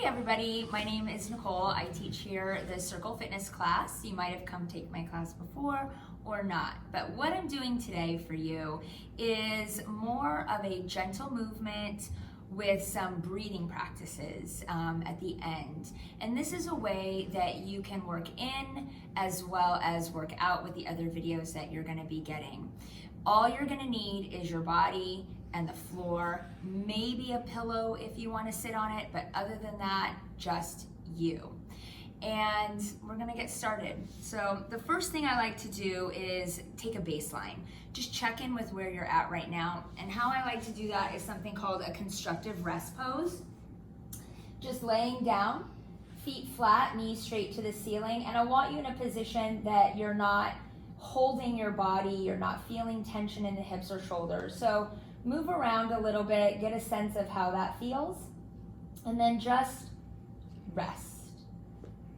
everybody, my name is Nicole. I teach here the Circle Fitness class. You might have come take my class before or not, but what I'm doing today for you is more of a gentle movement with some breathing practices at the end. And this is a way that you can work in as well as work out with the other videos that you're gonna be getting. All you're gonna need is your body and the floor, maybe a pillow if you want to sit on it, but other than that, just you. And we're gonna get started. So the first thing I like to do is take a baseline. Just check in with where you're at right now. And how I like to do that is something called a constructive rest pose. Just laying down, feet flat, knees straight to the ceiling. And I want you in a position that you're not holding your body, you're not feeling tension in the hips or shoulders. So move around a little bit, get a sense of how that feels, and then just rest.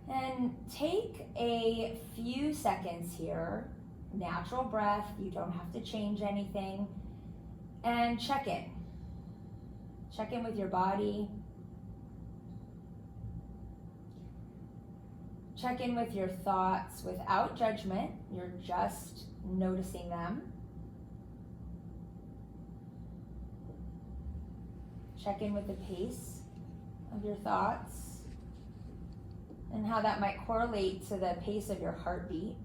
And take a few seconds here, natural breath, you don't have to change anything, and check in. Check in with your body. Check in with your thoughts without judgment, you're just noticing them. Check in with the pace of your thoughts and how that might correlate to the pace of your heartbeat.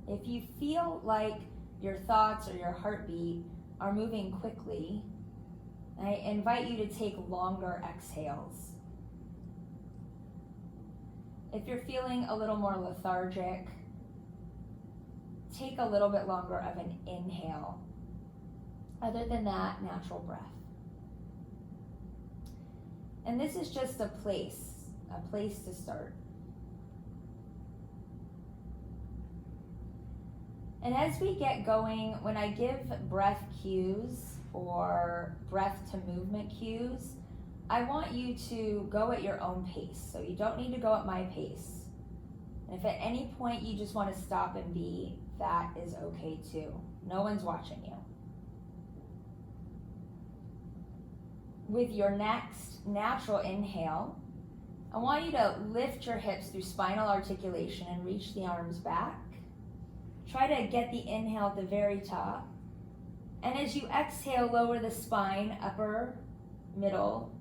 If you feel like your thoughts or your heartbeat are moving quickly, I invite you to take longer exhales. If you're feeling a little more lethargic, take a little bit longer of an inhale. Other than that, natural breath. And this is just a place to start. And as we get going, when I give breath cues or breath to movement cues, I want you to go at your own pace. So you don't need to go at my pace. And if at any point you just want to stop and be, that is okay too. No one's watching you. With your next natural inhale, I want you to lift your hips through spinal articulation and reach the arms back. Try to get the inhale at the very top. And as you exhale, lower the spine, upper, middle,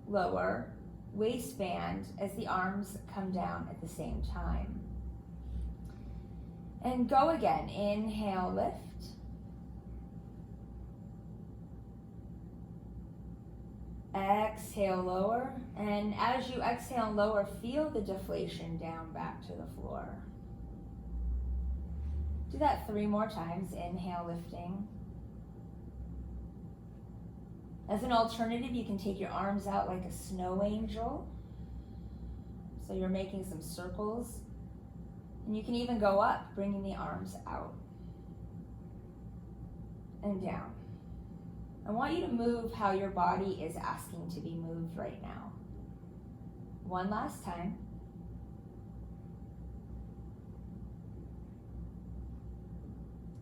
lower, waistband as the arms come down at the same time. And go again, inhale, lift. Exhale, lower, and as you exhale and lower, feel the deflation down back to the floor. Do that 3 more times, inhale, lifting. As an alternative, you can take your arms out like a snow angel. So you're making some circles. And you can even go up, bringing the arms out and down. I want you to move how your body is asking to be moved right now. One last time.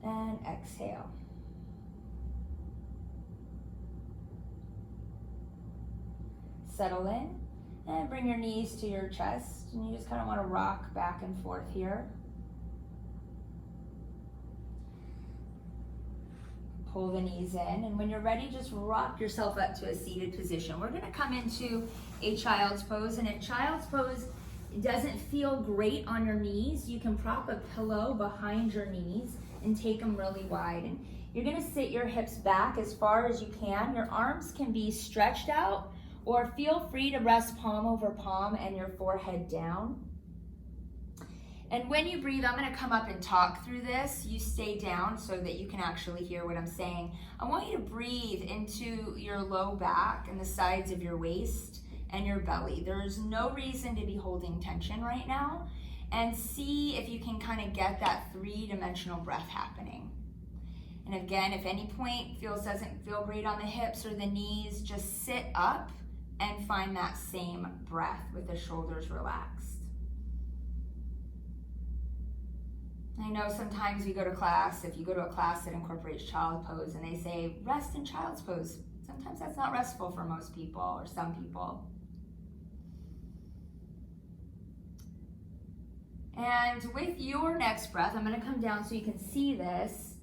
And exhale. Settle in and bring your knees to your chest. And you just kind of want to rock back and forth here. Pull the knees in, and when you're ready, just rock yourself up to a seated position. We're gonna come into a child's pose, and in child's pose, it doesn't feel great on your knees. You can prop a pillow behind your knees and take them really wide. And you're gonna sit your hips back as far as you can. Your arms can be stretched out, or feel free to rest palm over palm and your forehead down. And when you breathe, I'm gonna come up and talk through this. You stay down so that you can actually hear what I'm saying. I want you to breathe into your low back and the sides of your waist and your belly. There's no reason to be holding tension right now. And see if you can kind of get that 3-dimensional breath happening. And again, if any point doesn't feel great on the hips or the knees, just sit up and find that same breath with the shoulders relaxed. I know sometimes you go to class, if you go to a class that incorporates child pose and they say, rest in child's pose, Sometimes that's not restful for most people or some people. And with your next breath, I'm going to come down so you can see this.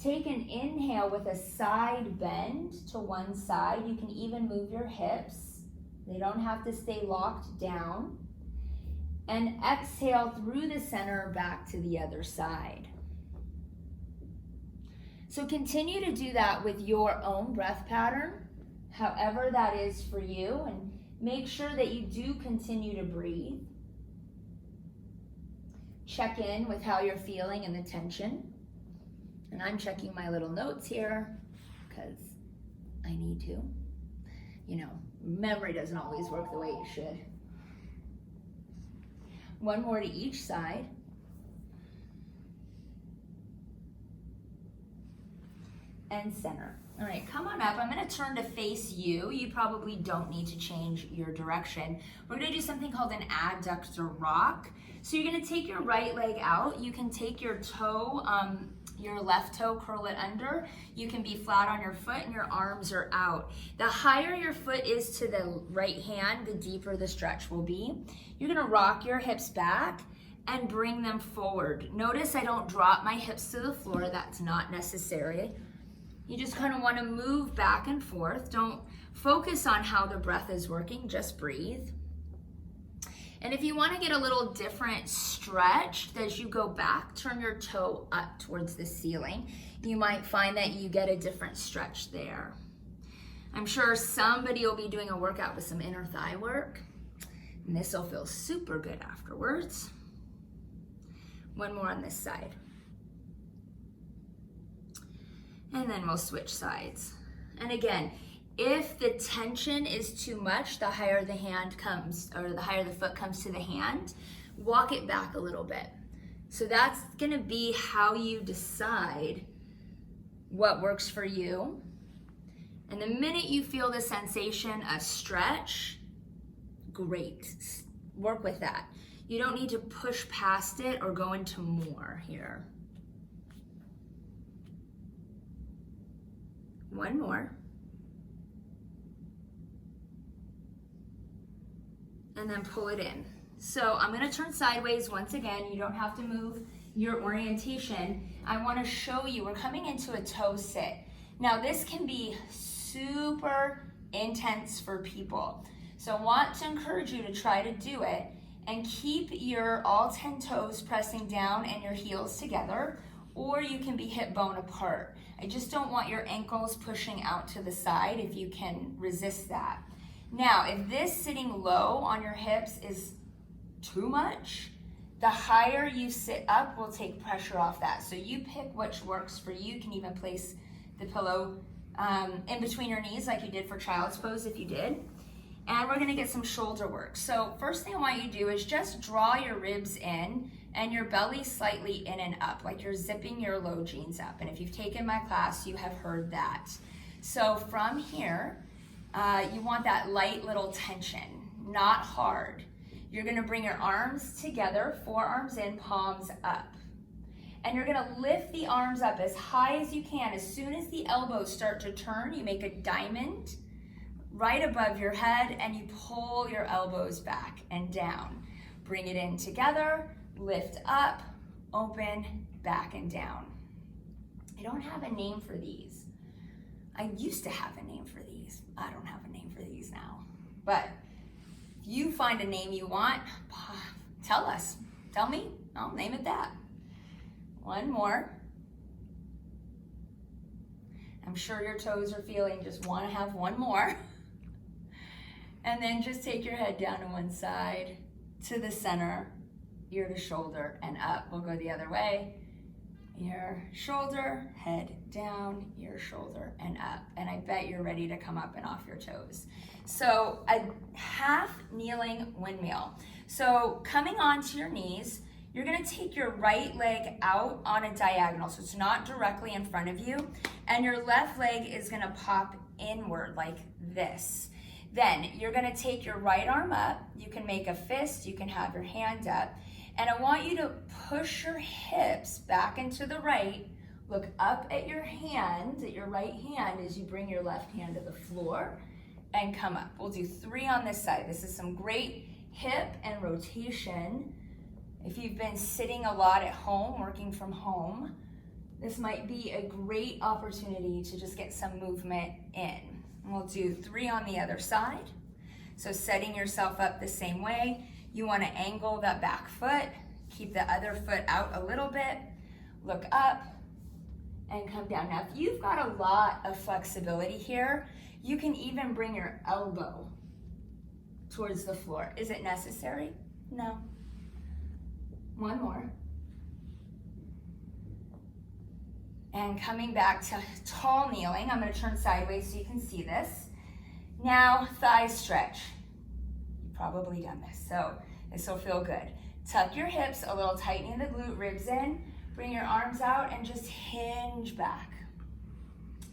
Take an inhale with a side bend to one side. You can even move your hips. They don't have to stay locked down. And exhale through the center back to the other side. So continue to do that with your own breath pattern, however that is for you, and make sure that you do continue to breathe. Check in with how you're feeling and the tension. And I'm checking my little notes here because I need to. You know, memory doesn't always work the way it should. One more to each side. And center. All right, come on up. I'm going to turn to face you. You probably don't need to change your direction. We're going to do something called an adductor rock. So you're going to take your right leg out. You can take your toe, your left toe, curl it under. You can be flat on your foot and your arms are out. The higher your foot is to the right hand, the deeper the stretch will be. You're going to rock your hips back and bring them forward. Notice I don't drop my hips to the floor. That's not necessary. You just kind of want to move back and forth. Don't focus on how the breath is working, just breathe. And if you want to get a little different stretch as you go back, turn your toe up towards the ceiling. You might find that you get a different stretch there. I'm sure somebody will be doing a workout with some inner thigh work, and this will feel super good afterwards. One more on this side. And then we'll switch sides. And again, if the tension is too much, the higher the hand comes, or the higher the foot comes to the hand, walk it back a little bit. So that's gonna be how you decide what works for you. And the minute you feel the sensation of stretch, great, work with that. You don't need to push past it or go into more here. One more. And then pull it in. So I'm gonna turn sideways once again. You don't have to move your orientation. I wanna show you, we're coming into a toe sit. Now this can be super intense for people. So I want to encourage you to try to do it and keep your all 10 toes pressing down and your heels together, or you can be hip bone apart. I just don't want your ankles pushing out to the side if you can resist that. Now, if this sitting low on your hips is too much, the higher you sit up will take pressure off that. So you pick which works for you. You can even place the pillow in between your knees like you did for child's pose if you did. And we're gonna get some shoulder work. So first thing I want you to do is just draw your ribs in and your belly slightly in and up, like you're zipping your low jeans up. And if you've taken my class, you have heard that. So from here, you want that light little tension, not hard. You're gonna bring your arms together, forearms in, palms up. And you're gonna lift the arms up as high as you can. As soon as the elbows start to turn, you make a diamond right above your head and you pull your elbows back and down. Bring it in together, lift up, open, back and down. I don't have a name for these. I used to have a name for these. I don't have a name for these now. But if you find a name you want, tell us. Tell me, I'll name it that. One more. I'm sure your toes are feeling just want to have one more. And then just take your head down to one side, to the center, ear to shoulder, and up. We'll go the other way. Ear, shoulder, head down, ear, shoulder, and up. And I bet you're ready to come up and off your toes. So a half kneeling windmill. So coming onto your knees, you're gonna take your right leg out on a diagonal, so it's not directly in front of you, and your left leg is gonna pop inward like this. Then you're gonna take your right arm up, you can make a fist, you can have your hand up, and I want you to push your hips back into the right Look up at your hand, at your right hand, as you bring your left hand to the floor and come up. We'll do 3 on this side. This is some great hip and rotation. If you've been sitting a lot at home, working from home, this might be a great opportunity to just get some movement in. And we'll do 3 on the other side. So setting yourself up the same way. You want to angle that back foot, keep the other foot out a little bit, look up, and come down. Now, if you've got a lot of flexibility here, you can even bring your elbow towards the floor. Is it necessary? No. 1 more. And coming back to tall kneeling, I'm going to turn sideways so you can see this. Now, thigh stretch. You've probably done this, so this will feel good. Tuck your hips a little, tightening the glute ribs in. Bring your arms out and just hinge back.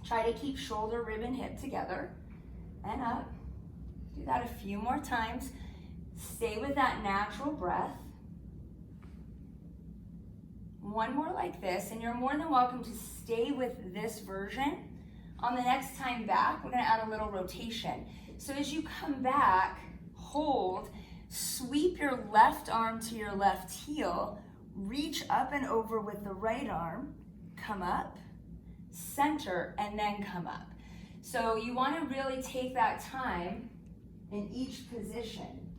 Try to keep shoulder, rib, and hip together. And up. Do that a few more times. Stay with that natural breath. 1 more like this, and you're more than welcome to stay with this version. On the next time back, we're gonna add a little rotation. So as you come back, hold, sweep your left arm to your left heel, reach up and over with the right arm, come up, center, and then come up. So you wanna really take that time in each position.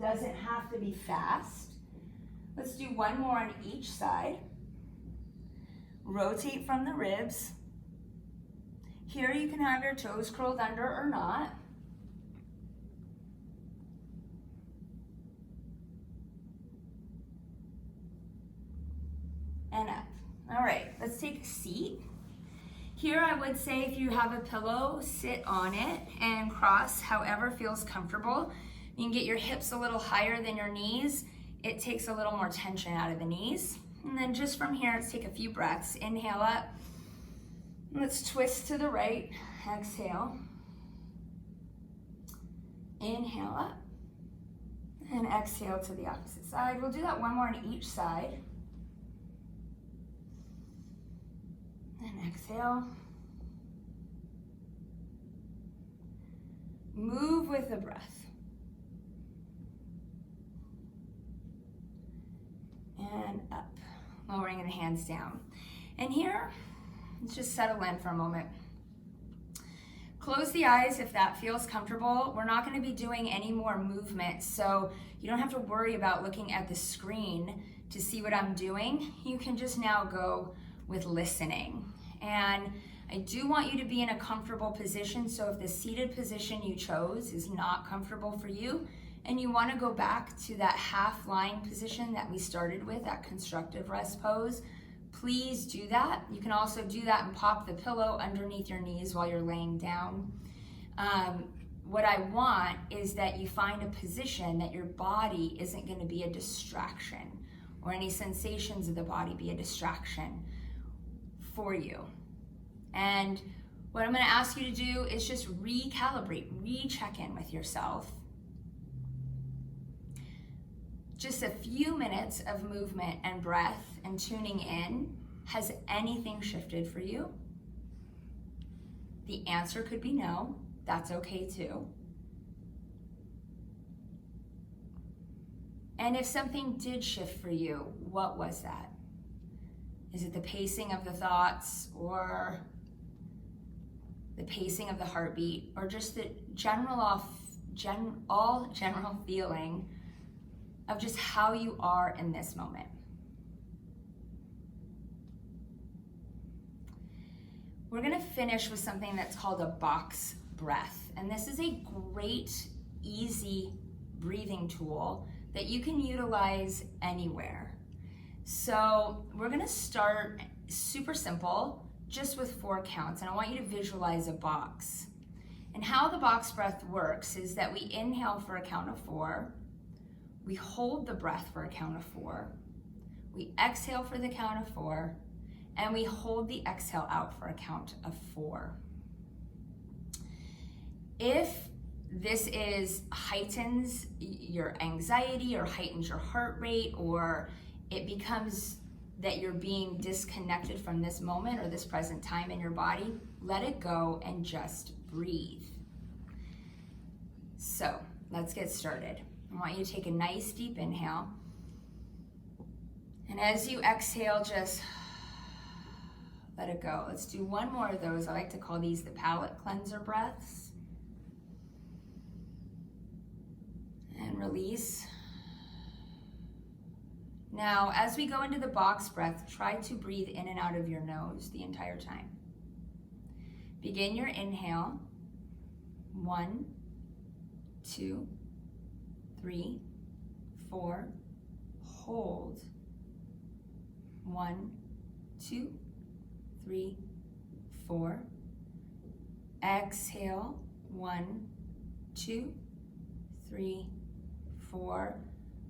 Doesn't have to be fast. Let's do 1 more on each side. Rotate from the ribs. Here you can have your toes curled under or not. And up. All right, let's take a seat. Here I would say if you have a pillow, sit on it and cross however feels comfortable. You can get your hips a little higher than your knees. It takes a little more tension out of the knees. And then just from here, let's take a few breaths. Inhale up. Let's twist to the right. Exhale. Inhale up. And exhale to the opposite side. We'll do that 1 more on each side. And exhale. Move with the breath. And up, lowering the hands down. And here, let's just settle in for a moment. Close the eyes if that feels comfortable. We're not going to be doing any more movement, so you don't have to worry about looking at the screen to see what I'm doing. You can just now go with listening. And I do want you to be in a comfortable position, so if the seated position you chose is not comfortable for you, and you want to go back to that half lying position that we started with, that constructive rest pose, please do that. You can also do that and pop the pillow underneath your knees while you're laying down. What I want is that you find a position that your body isn't going to be a distraction, or any sensations of the body be a distraction for you. And what I'm going to ask you to do is just recalibrate, recheck in with yourself. Just a few minutes of movement and breath and tuning in. Has anything shifted for you? The answer could be no. That's okay too. And if something did shift for you, what was that? Is it the pacing of the thoughts, or the pacing of the heartbeat, or just the general feeling of just how you are in this moment? We're gonna finish with something that's called a box breath. And this is a great, easy breathing tool that you can utilize anywhere. So we're gonna start super simple, just with 4 counts. And I want you to visualize a box. And how the box breath works is that we inhale for a count of 4. We hold the breath for a count of 4. We exhale for the count of 4. And we hold the exhale out for a count of 4. If this heightens your anxiety or heightens your heart rate, or it becomes that you're being disconnected from this moment or this present time in your body, let it go and just breathe. So let's get started. I want you to take a nice deep inhale. And as you exhale, just let it go. Let's do one more of those. I like to call these the palate cleanser breaths. And release. Now, as we go into the box breath, try to breathe in and out of your nose the entire time. Begin your inhale. 1, 2, 3, 4. Hold. 1, 2, 3, 4. Exhale. 1, 2, 3, 4.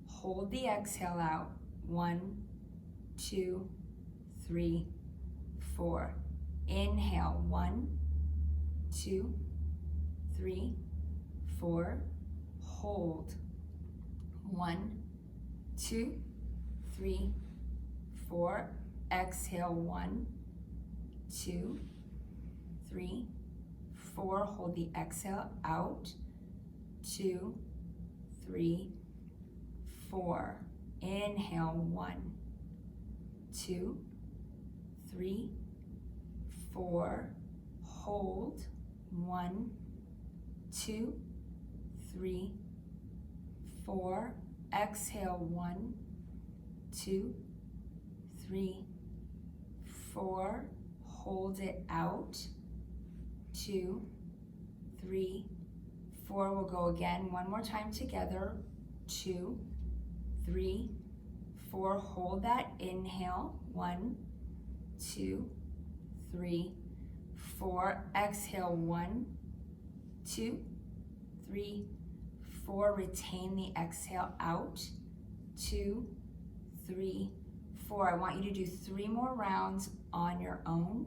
Hold the exhale out. 1, 2, 3, 4. Inhale. 1, 2, 3, 4. Hold. 1, 2, 3, 4. Exhale. 1, 2, 3, 4. Hold the exhale out. 2, 3, 4. Inhale. 1, 2, 3, 4. Hold. 1, 2, 3, 4. Exhale. 1, 2, 3, 4. Hold it out. 2, 3, 4. We'll go again one more time together. 2, 3, 4. Hold that inhale. 1, 2, 3, 4. Exhale. 1, 2, 3, 4. Retain the exhale out. 2, 3, 4. I want you to do 3 more rounds on your own.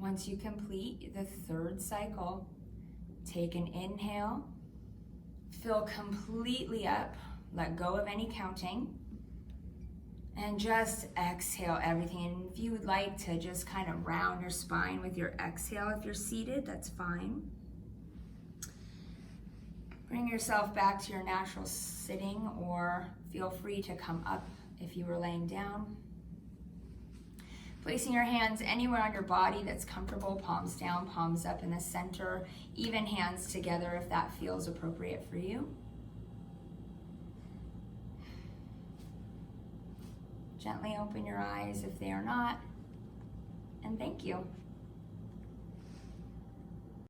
Once you complete the 3rd cycle, take an inhale, fill completely up, let go of any counting, and just exhale everything. And if you would like to just kind of round your spine with your exhale, if you're seated, that's fine. Bring yourself back to your natural sitting, or feel free to come up if you were laying down. Placing your hands anywhere on your body that's comfortable, palms down, palms up in the center, even hands together if that feels appropriate for you. Gently open your eyes if they are not, and thank you.